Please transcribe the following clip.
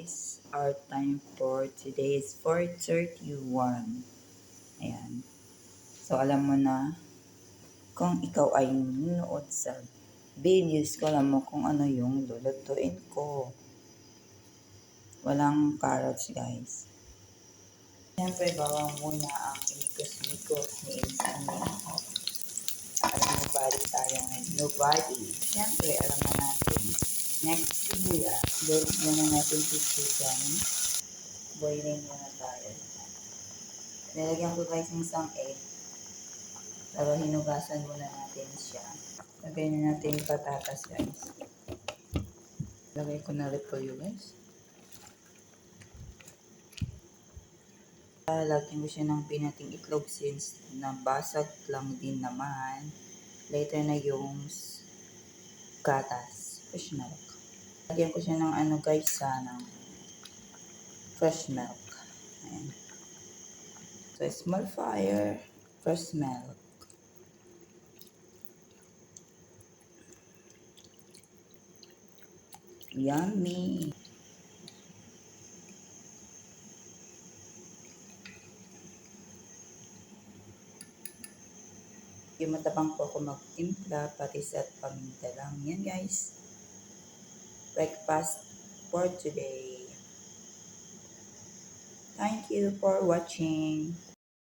guys, our time for today is 4:31. Ayan. So alam mo na, kung ikaw ay nanonood sa videos ko, alam mo kung ano yung lulutuin ko. Walang carrots guys. Siyempre, bawang muna ang ikos-ikos ni Insan. Alam mo, body tayo ngayon. Nobody. Siyempre, alam na natin. Next, sibuyas. Load muna natin si chicken. Boiling muna tayo. Nilagyan ko guys ng isang egg. Pero hinugasan muna natin siya. Lagay na natin yung patatas guys. Lagay ko na repolyo guys. Lagyan ko siya ng pinating itlog since nabasag lang din naman. Later na yung gatas. Fresh milk. Lagyan ko siya ng ano guys, ng fresh milk. Ayan. So, small fire, fresh milk. Yummy! Yung matabang po ako magtimpla, patis at paminta lang. Yan guys. Breakfast for today. Thank you for watching.